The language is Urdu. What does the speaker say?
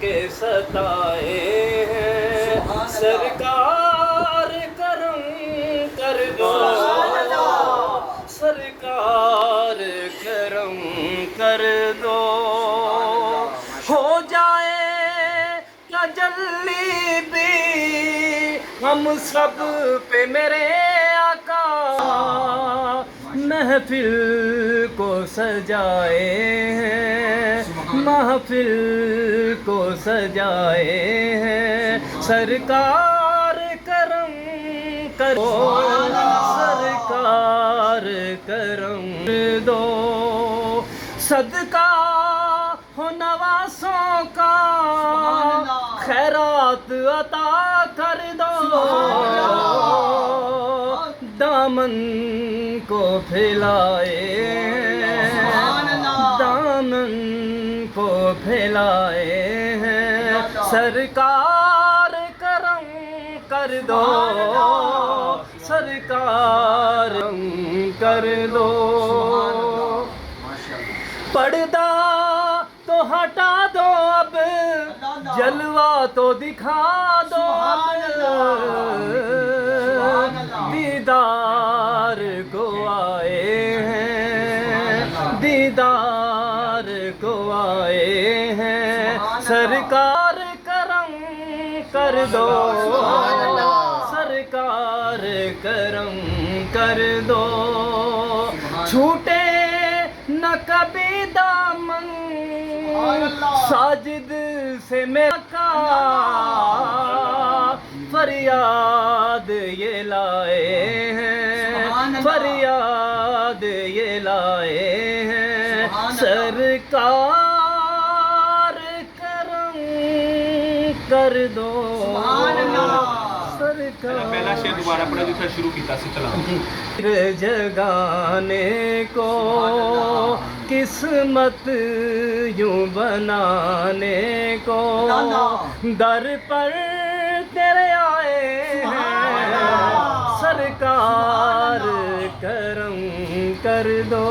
کے ستائے ہیں، سرکار کرم کر دو، سرکار کرم کر دو، ہو جائے کیا جلی بھی ہم سب پہ میرے آقا، محفل کو سجائے ہیں، محفل کو سجائے ہیں، سرکار کرم کرو، سرکار کرم دو، صدقہ ہو نواسوں کا خیرات عطا کر دو، دامن کو پھیلائے، دامن کو پھیلائے ہیں، سرکار کرم کر دو، سرکار کر دو، پردہ تو ہٹا دو اب، جلوہ تو دکھا دو اب، دیدار کو آئے ہیں، دیدار کو آئے ہیں، سرکار کرم کر دو، سرکار کرم کر دو، چھوٹے نہ کبھی دامن ساجد سے میرا، فریاد یہ لائے ہیں، فریاد یہ لائے ہیں، سرکار کرم کر دو، پہلا شعر دوبارہ پڑھا دوسرا شروع کیتا سی چلا جگانے کو قسمت یوں بنانے کو، در پر تیرے آئے ہیں، سرکار کرم کر دو۔